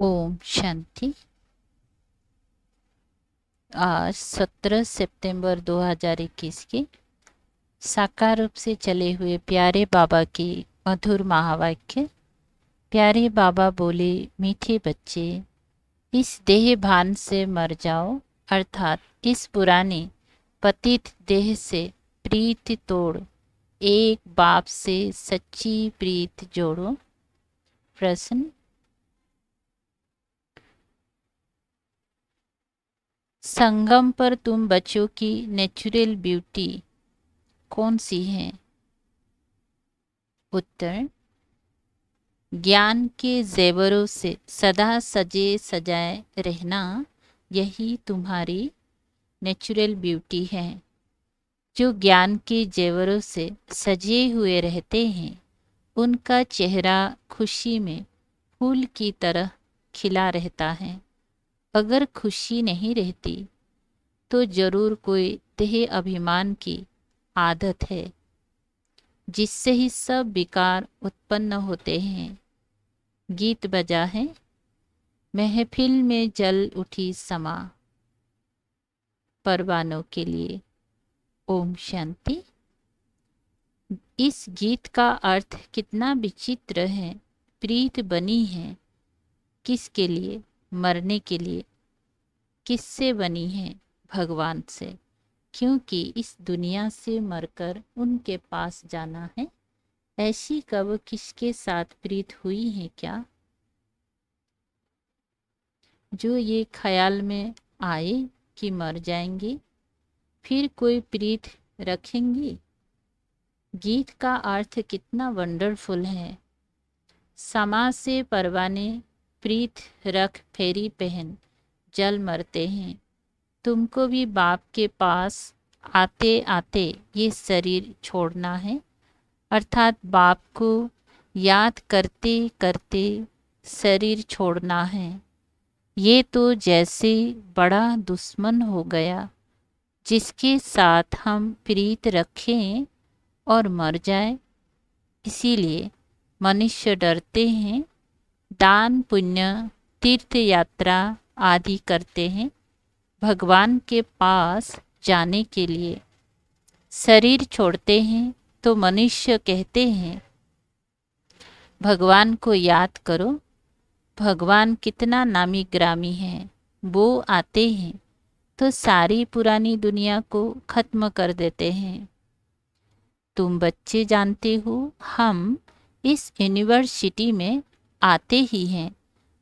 ओम शांति। आज 17 सितंबर 2021 की साकार रूप से चले हुए प्यारे बाबा की मधुर महावाक्य। प्यारे बाबा बोले, मीठे बच्चे, इस देह भान से मर जाओ, अर्थात इस पुराने पतित देह से प्रीति तोड़ एक बाप से सच्ची प्रीत जोड़ो। प्रश्न, संगम पर तुम बच्चों की नेचुरल ब्यूटी कौन सी है? उत्तर, ज्ञान के जेवरों से सदा सजे सजाए रहना, यही तुम्हारी नेचुरल ब्यूटी है। जो ज्ञान के जेवरों से सजे हुए रहते हैं, उनका चेहरा खुशी में फूल की तरह खिला रहता है। अगर खुशी नहीं रहती तो जरूर कोई देह अभिमान की आदत है, जिससे ही सब विकार उत्पन्न होते हैं। गीत बजा है, महफिल में जल उठी समा, परवानों के लिए। ओम शांति। इस गीत का अर्थ कितना विचित्र है। प्रीत बनी है किसके लिए? मरने के लिए। किससे बनी है? भगवान से। क्योंकि इस दुनिया से मरकर उनके पास जाना है। ऐसी कब किसके साथ प्रीत हुई है क्या? जो ये ख्याल में आए कि मर जाएंगे, फिर कोई प्रीत रखेंगी? गीत का अर्थ कितना वंडरफुल है। समा से परवाने प्रीत रख फेरी पहन जल मरते हैं। तुमको भी बाप के पास आते आते ये शरीर छोड़ना है, अर्थात बाप को याद करते करते शरीर छोड़ना है। ये तो जैसे बड़ा दुश्मन हो गया, जिसके साथ हम प्रीत रखें और मर जाए। इसीलिए मनुष्य डरते हैं, दान पुण्य तीर्थ यात्रा आदि करते हैं भगवान के पास जाने के लिए। शरीर छोड़ते हैं तो मनुष्य कहते हैं, भगवान को याद करो, भगवान कितना नामी ग्रामी है। वो आते हैं तो सारी पुरानी दुनिया को खत्म कर देते हैं। तुम बच्चे जानते हो, हम इस यूनिवर्सिटी में आते ही हैं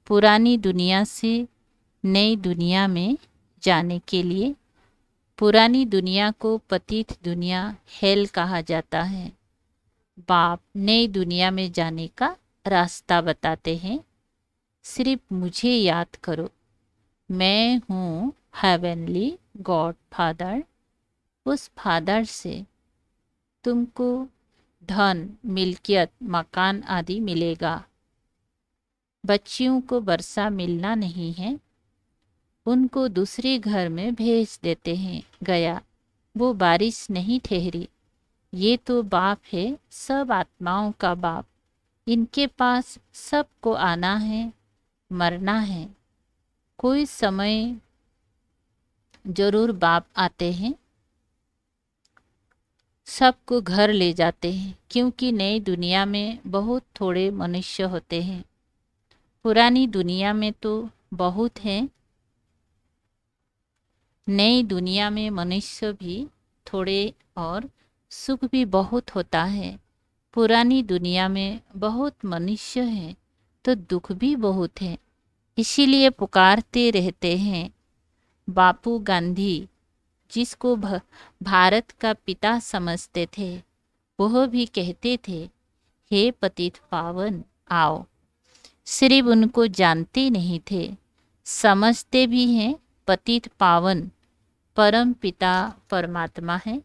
पुरानी दुनिया से नई दुनिया में जाने के लिए। पुरानी दुनिया को पतित दुनिया, हेल कहा जाता है। बाप नई दुनिया में जाने का रास्ता बताते हैं। सिर्फ मुझे याद करो, मैं हूँ हेवनली गॉड फादर। उस फादर से तुमको धन, मिल्कियत, मकान आदि मिलेगा। बच्चियों को वर्षा मिलना नहीं है, उनको दूसरे घर में भेज देते हैं। गया, वो बारिश नहीं ठहरी। ये तो बाप है, सब आत्माओं का बाप। इनके पास सबको आना है, मरना है। कोई समय जरूर बाप आते हैं, सबको घर ले जाते हैं, क्योंकि नई दुनिया में बहुत थोड़े मनुष्य होते हैं। पुरानी दुनिया में तो बहुत हैं। नई दुनिया में मनुष्य भी थोड़े और सुख भी बहुत होता है। पुरानी दुनिया में बहुत मनुष्य हैं तो दुख भी बहुत है। इसीलिए पुकारते रहते हैं। बापू गांधी, जिसको भारत का पिता समझते थे, वह भी कहते थे, हे पतित पावन आओ। सिर्फ उनको जानते नहीं थे, समझते भी हैं। पतित पावन परम पिता परमात्मा है,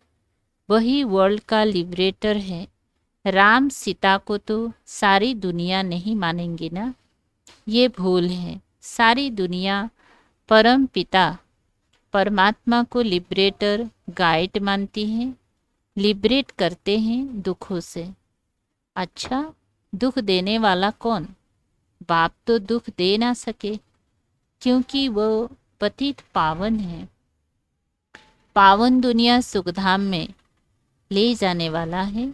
वही वर्ल्ड का लिबरेटर है। राम सीता को तो सारी दुनिया नहीं मानेंगे ना, ये भूल है। सारी दुनिया परम पिता परमात्मा को लिबरेटर, गाइड मानती है, लिबरेट करते हैं दुखों से। अच्छा, दुख देने वाला कौन? बाप तो दुख दे ना सके, क्योंकि वो पतित पावन है। पावन दुनिया सुखधाम में ले जाने वाला है।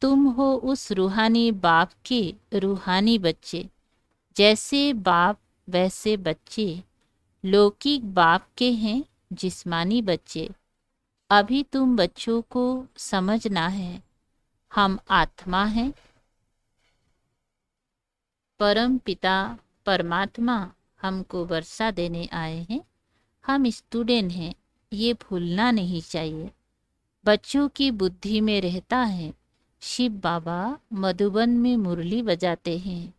तुम हो उस रूहानी बाप के रूहानी बच्चे। जैसे बाप वैसे बच्चे लौकिक बाप के हैं जिस्मानी बच्चे। अभी तुम बच्चों को समझना है, हम आत्मा हैं, परम पिता परमात्मा हमको वर्षा देने आए हैं। हम स्टूडेंट हैं, ये भूलना नहीं चाहिए। बच्चों की बुद्धि में रहता है, शिव बाबा मधुबन में मुरली बजाते हैं।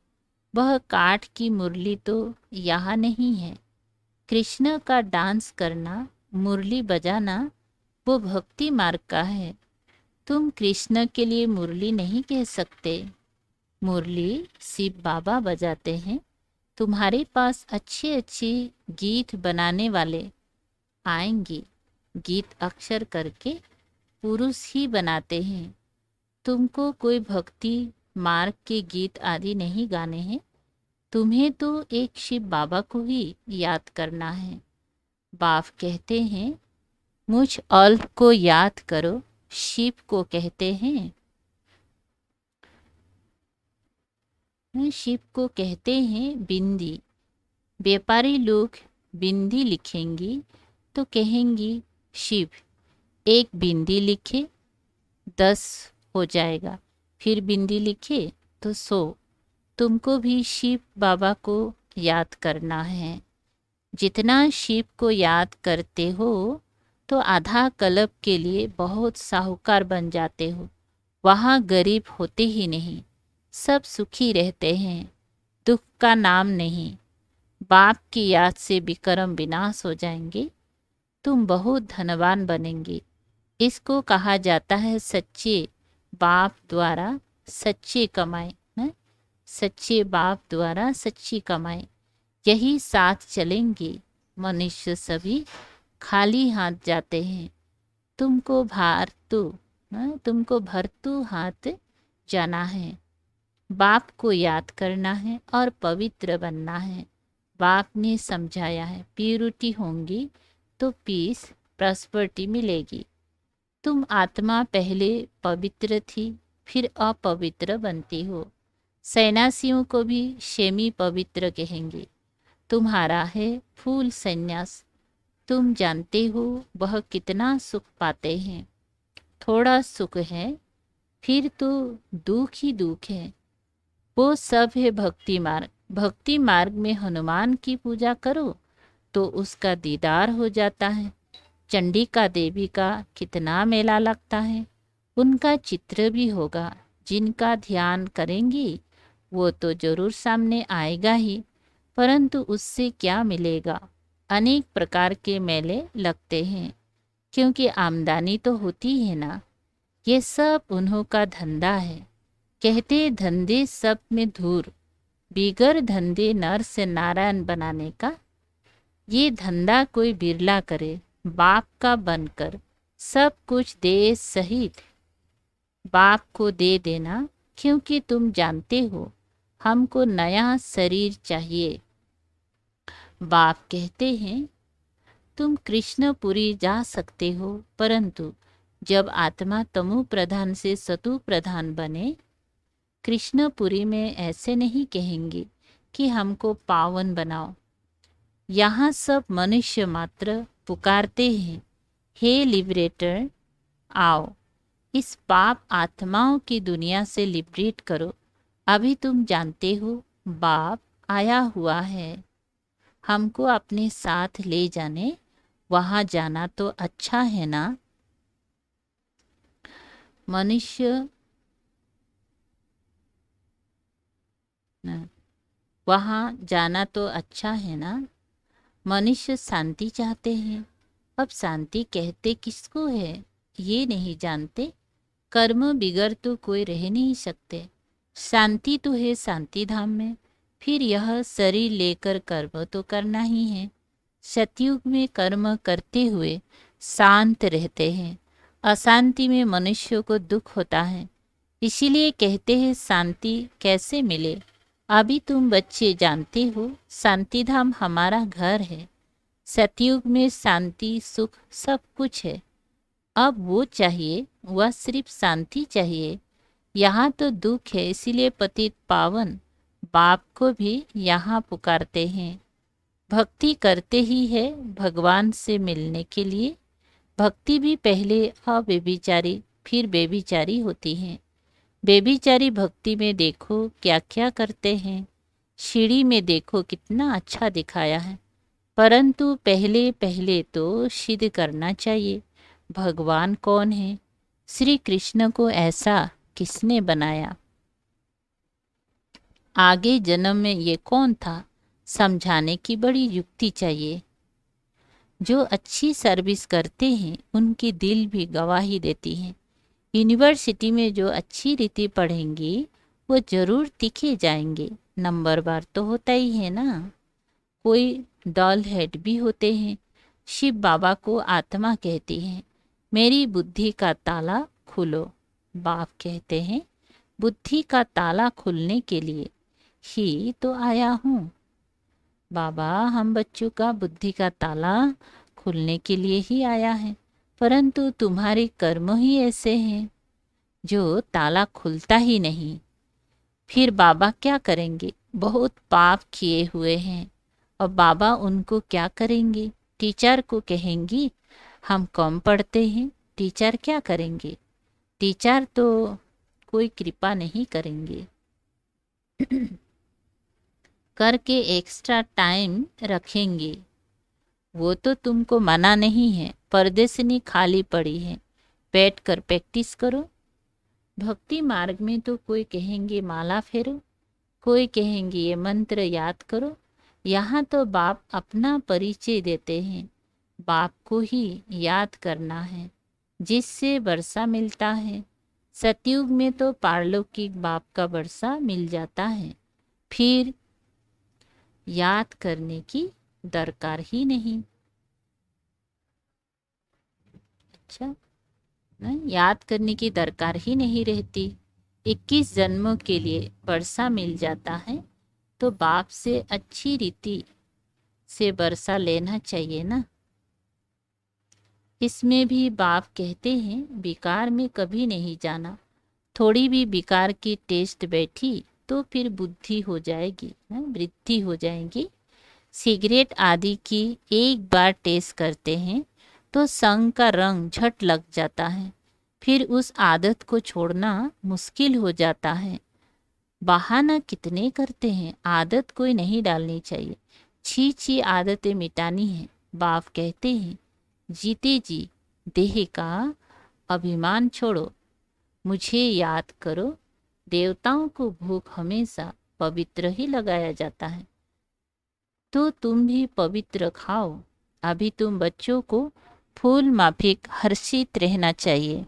वह काठ की मुरली तो यहाँ नहीं है। कृष्ण का डांस करना, मुरली बजाना, वो भक्ति मार्ग का है। तुम कृष्ण के लिए मुरली नहीं कह सकते। मुरली शिव बाबा बजाते हैं। तुम्हारे पास अच्छे अच्छे गीत बनाने वाले आएंगे। गीत अक्षर करके पुरुष ही बनाते हैं। तुमको कोई भक्ति मार्ग के गीत आदि नहीं गाने हैं। तुम्हें तो एक शिव बाबा को ही याद करना है। बाप कहते हैं, मुझ अल्प को याद करो। शिव को कहते हैं, शिव को कहते हैं बिंदी। व्यापारी लोग बिंदी लिखेंगी तो कहेंगी शिव। एक बिंदी लिखे 10 हो जाएगा, फिर बिंदी लिखे तो 100। तुमको भी शिव बाबा को याद करना है। जितना शिव को याद करते हो तो आधा कल्प के लिए बहुत साहूकार बन जाते हो। वहाँ गरीब होते ही नहीं, सब सुखी रहते हैं, दुख का नाम नहीं। बाप की याद से विक्रम विनाश हो जाएंगे, तुम बहुत धनवान बनेंगे। इसको कहा जाता है सच्चे बाप द्वारा सच्चे कमाए। सच्चे बाप द्वारा सच्ची कमाई, यही साथ चलेंगे। मनुष्य सभी खाली हाथ जाते हैं। तुमको भरतू हाथ जाना है। बाप को याद करना है और पवित्र बनना है। बाप ने समझाया है, प्यूरिटी होंगी तो पीस प्रॉस्पर्टी मिलेगी। तुम आत्मा पहले पवित्र थी, फिर अपवित्र बनती हो। सन्यासियों को भी शेमी पवित्र कहेंगे। तुम्हारा है फूल संन्यास। तुम जानते हो वह कितना सुख पाते हैं। थोड़ा सुख है, फिर तो दुख ही दुख है। वो सब है भक्ति मार्ग। भक्ति मार्ग में हनुमान की पूजा करो तो उसका दीदार हो जाता है। चंडिका देवी का कितना मेला लगता है, उनका चित्र भी होगा। जिनका ध्यान करेंगी वो तो जरूर सामने आएगा ही, परंतु उससे क्या मिलेगा। अनेक प्रकार के मेले लगते हैं, क्योंकि आमदनी तो होती है ना। ये सब उन्हों का धंधा है। कहते धंधे सब में धूर, बिगर धंधे नर से नारायण बनाने का। ये धंधा कोई बिरला करे, बाप का बनकर सब कुछ देश सहित बाप को दे देना। क्योंकि तुम जानते हो हमको नया शरीर चाहिए। बाप कहते हैं, तुम कृष्णपुरी जा सकते हो, परंतु जब आत्मा तमु प्रधान से सतु प्रधान बने, कृष्णपुरी में ऐसे नहीं कहेंगे कि हमको पावन बनाओ। यहाँ सब मनुष्य मात्र पुकारते हैं, हे लिबरेटर आओ, इस पाप आत्माओं की दुनिया से लिबरेट करो। अभी तुम जानते हो बाप आया हुआ है हमको अपने साथ ले जाने। वहाँ जाना तो अच्छा है ना। मनुष्य वहाँ जाना तो अच्छा है ना। मनुष्य शांति चाहते हैं। अब शांति कहते किसको है ये नहीं जानते। कर्म बिगर तो कोई रह नहीं सकते। शांति तो है शांति धाम में, फिर यह शरीर लेकर कर्म तो करना ही है। सतयुग में कर्म करते हुए शांत रहते हैं। अशांति में मनुष्यों को दुख होता है। इसीलिए कहते हैं शांति कैसे मिले। अभी तुम बच्चे जानते हो शांतिधाम हमारा घर है। सतयुग में शांति सुख सब कुछ है। अब वो चाहिए, वह सिर्फ शांति चाहिए। यहाँ तो दुख है, इसीलिए पतित पावन बाप को भी यहाँ पुकारते हैं। भक्ति करते ही है भगवान से मिलने के लिए। भक्ति भी पहले अव्यभिचारी फिर बेभिचारी होती है। बेभिचारी भक्ति में देखो क्या क्या करते हैं। सीढ़ी में देखो कितना अच्छा दिखाया है, परंतु पहले पहले तो सिद्ध करना चाहिए भगवान कौन है। श्री कृष्ण को ऐसा किसने बनाया, आगे जन्म में ये कौन था, समझाने की बड़ी युक्ति चाहिए। जो अच्छी सर्विस करते हैं उनकी दिल भी गवाही देती हैं। यूनिवर्सिटी में जो अच्छी रीति पढ़ेंगी वो जरूर दिखे जाएंगे। नंबर बार तो होता ही है ना। कोई डल हेड भी होते हैं। शिव बाबा को आत्मा कहती हैं। मेरी बुद्धि का ताला खोलो। बाप कहते हैं बुद्धि का ताला खुलने के लिए ही तो आया हूँ। बाबा हम बच्चों का बुद्धि का ताला खुलने के लिए ही आया है, परंतु तुम्हारे कर्म ही ऐसे हैं जो ताला खुलता ही नहीं। फिर बाबा क्या करेंगे, बहुत पाप किए हुए हैं और बाबा उनको क्या करेंगे। टीचर को कहेंगी हम कम पढ़ते हैं, टीचर क्या करेंगे। टीचर तो कोई कृपा नहीं करेंगे। करके एक्स्ट्रा टाइम रखेंगे, वो तो तुमको मना नहीं है। परदेसनी खाली पड़ी है, बैठ कर प्रैक्टिस करो। भक्ति मार्ग में तो कोई कहेंगे माला फेरो, कोई कहेंगे ये मंत्र याद करो। यहाँ तो बाप अपना परिचय देते हैं। बाप को ही याद करना है जिससे वर्षा मिलता है। सतयुग में तो पारलौकिक बाप का वर्षा मिल जाता है, फिर याद करने की दरकार ही नहीं। अच्छा, नहीं याद करने की दरकार ही नहीं रहती। 21 जन्मों के लिए वर्षा मिल जाता है तो बाप से अच्छी रीति से वर्षा लेना चाहिए ना। इसमें भी बाप कहते हैं विकार में कभी नहीं जाना। थोड़ी भी विकार की टेस्ट बैठी तो फिर बुद्धि हो जाएगी, वृद्धि हो जाएगी। सिगरेट आदि की एक बार टेस्ट करते हैं तो संग का रंग झट लग जाता है, फिर उस आदत को छोड़ना मुश्किल हो जाता है। बहाना कितने करते हैं, आदत कोई नहीं डालनी चाहिए। छी छी आदतें मिटानी है। बाप कहते हैं जीते जी देह का अभिमान छोड़ो, मुझे याद करो। देवताओं को भूख हमेशा पवित्र ही लगाया जाता है, तो तुम भी पवित्र खाओ। अभी तुम बच्चों को फूल माफिक हर्षित रहना चाहिए।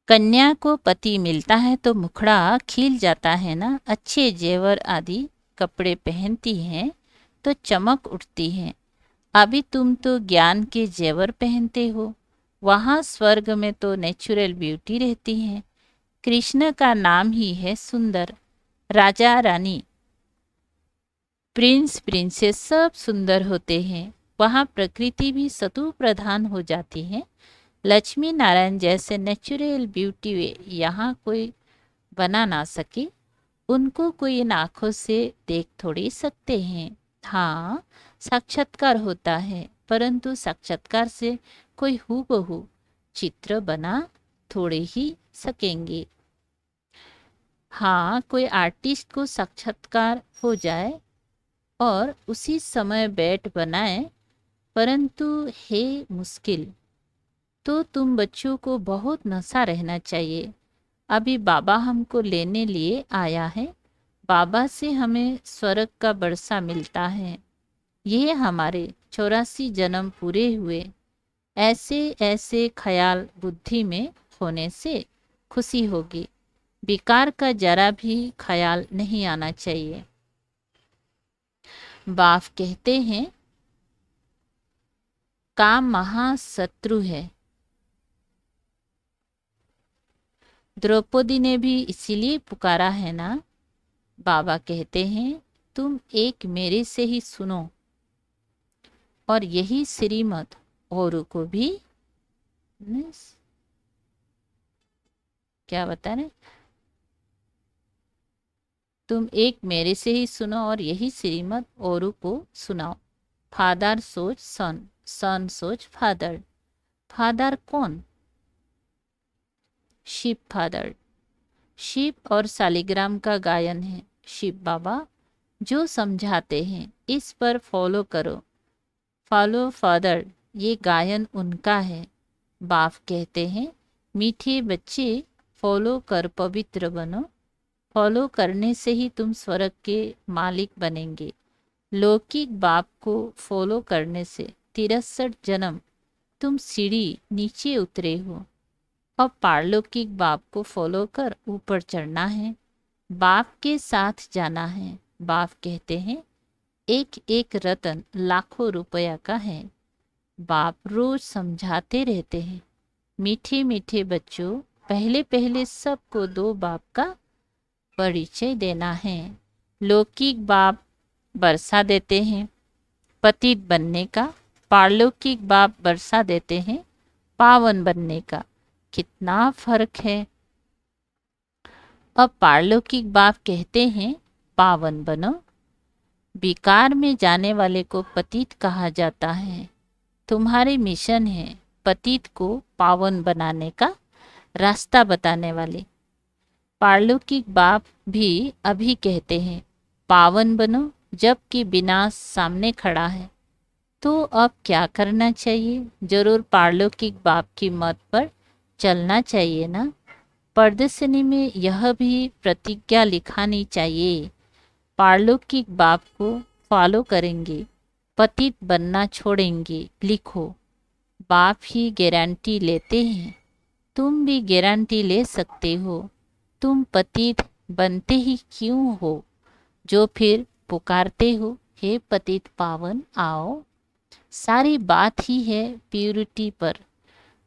कन्या को पति मिलता है तो मुखड़ा खिल जाता है ना। अच्छे जेवर आदि कपड़े पहनती हैं तो चमक उठती है। अभी तुम तो ज्ञान के जेवर पहनते हो, वहाँ स्वर्ग में तो नेचुरल ब्यूटी रहती है। कृष्ण का नाम ही है सुंदर। राजा रानी प्रिंस प्रिंसेस सब सुंदर होते हैं। वहाँ प्रकृति भी सतु प्रधान हो जाती है। लक्ष्मी नारायण जैसे नेचुरल ब्यूटी यहाँ कोई बना ना सके। उनको कोई इन आँखों से देख थोड़ी सकते हैं। हाँ साक्षात्कार होता है, परंतु साक्षात्कार से कोई हूबहू चित्र बना थोड़े ही सकेंगे। हाँ कोई आर्टिस्ट को साक्षात्कार हो जाए और उसी समय बैठ बनाए, परंतु है मुश्किल। तो तुम बच्चों को बहुत नशा रहना चाहिए। अभी बाबा हमको लेने लिए आया है। बाबा से हमें स्वर्ग का वर्षा मिलता है। ये हमारे 84 जन्म पूरे हुए। ऐसे ऐसे ख्याल बुद्धि में होने से खुशी होगी। विकार का जरा भी ख्याल नहीं आना चाहिए। बाप कहते हैं काम महाशत्रु है। द्रौपदी ने भी इसीलिए पुकारा है ना। बाबा कहते हैं तुम एक मेरे से ही सुनो और यही श्रीमत औरों को भी क्या बता रहे, तुम एक मेरे से ही सुनो और यही श्रीमत औरों को सुनाओ। फादर सोच सन, सन सोच फादर। फादर कौन? शिव फादर। शिव और शालिग्राम का गायन है। शिव बाबा जो समझाते हैं इस पर फॉलो करो, फॉलो फादर, ये गायन उनका है। बाप कहते हैं मीठे बच्चे फॉलो कर पवित्र बनो, फॉलो करने से ही तुम स्वर्ग के मालिक बनेंगे। लौकिक बाप को फॉलो करने से 63 जन्म तुम सीढ़ी नीचे उतरे हो। अब पारलौकिक बाप को फॉलो कर ऊपर चढ़ना है, बाप के साथ जाना है। बाप कहते हैं एक एक रतन लाखों रुपया का है। बाप रोज समझाते रहते हैं मीठे मीठे बच्चों, पहले पहले सबको दो बाप का परिचय देना है। लौकिक बाप बरसा देते हैं पतित बनने का, पारलौकिक बाप बरसा देते हैं पावन बनने का। कितना फर्क है। अब पारलौकिक बाप कहते हैं पावन बनो। विकार में जाने वाले को पतित कहा जाता है। तुम्हारे मिशन है पतित को पावन बनाने का रास्ता बताने वाले। पारलौकिक बाप भी अभी कहते हैं पावन बनो, जबकि विनाश सामने खड़ा है। तो अब क्या करना चाहिए? जरूर पारलौकिक बाप की मत पर चलना चाहिए ना। प्रदर्शनी में यह भी प्रतिज्ञा लिखानी चाहिए, पारलौकिक बाप को फॉलो करेंगे, पतित बनना छोड़ेंगे। लिखो, बाप ही गारंटी लेते हैं, तुम भी गारंटी ले सकते हो। तुम पतित बनते ही क्यों हो, जो फिर पुकारते हो हे पतित पावन आओ। सारी बात ही है प्यूरिटी पर।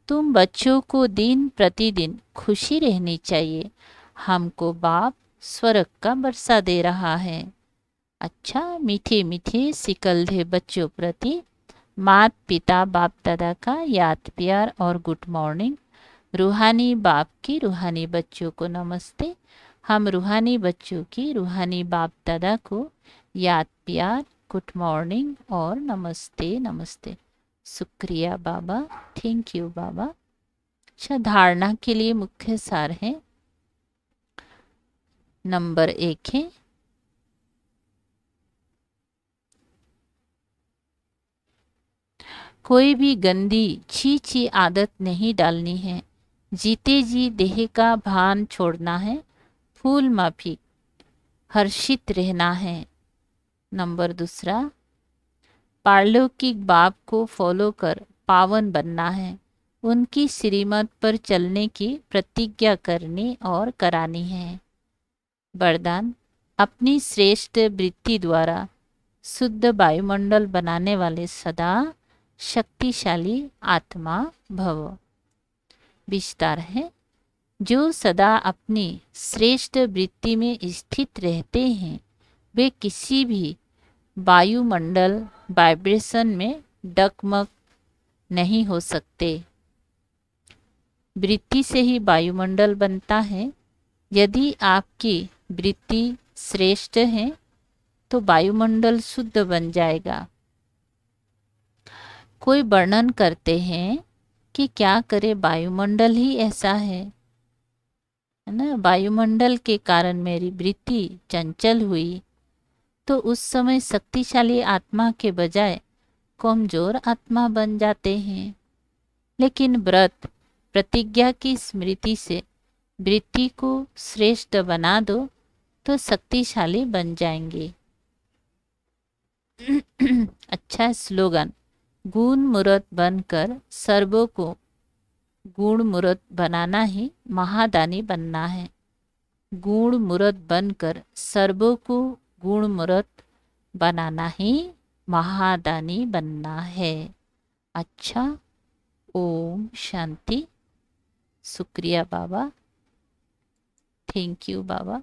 तुम बच्चों को दिन प्रतिदिन खुशी रहनी चाहिए। हमको बाप स्वर्ग का बरसा दे रहा है। अच्छा, मीठे मीठे सिकलधे बच्चों प्रति मात पिता बाप दादा का याद प्यार और गुड मॉर्निंग। रूहानी बाप की रूहानी बच्चों को नमस्ते। हम रूहानी बच्चों की रूहानी बाप दादा को याद प्यार, गुड मॉर्निंग और नमस्ते नमस्ते। शुक्रिया बाबा, थैंक यू बाबा। अच्छा, धारणा के लिए मुख्य सार है। नंबर 1 है कोई भी गंदी छी आदत नहीं डालनी है। जीते जी देह का भान छोड़ना है। फूल माफिक हर्षित रहना है। नंबर 2, पारलौकिक बाप को फॉलो कर पावन बनना है। उनकी श्रीमत पर चलने की प्रतिज्ञा करनी और करानी है। वरदान, अपनी श्रेष्ठ वृत्ति द्वारा शुद्ध वायुमंडल बनाने वाले सदा शक्तिशाली आत्मा भव। विस्तार है, जो सदा अपनी श्रेष्ठ वृत्ति में स्थित रहते हैं वे किसी भी वायुमंडल वाइब्रेशन में डगमग नहीं हो सकते। वृत्ति से ही वायुमंडल बनता है। यदि आपकी वृत्ति श्रेष्ठ है तो वायुमंडल शुद्ध बन जाएगा। कोई वर्णन करते हैं कि क्या करे, वायुमंडल ही ऐसा है ना। वायुमंडल के कारण मेरी वृत्ति चंचल हुई, तो उस समय शक्तिशाली आत्मा के बजाय कमजोर आत्मा बन जाते हैं। लेकिन व्रत प्रतिज्ञा की स्मृति से वृत्ति को श्रेष्ठ बना दो तो शक्तिशाली बन जाएंगे। अच्छा स्लोगन, गुण मूर्त बनकर सर्वों को गुण मूर्त बनाना ही महादानी बनना है। गुण मूर्त बनकर सर्वों को गुण मूर्त बनाना ही महादानी बनना है। अच्छा, ओम शांति। शुक्रिया बाबा। Thank you Baba.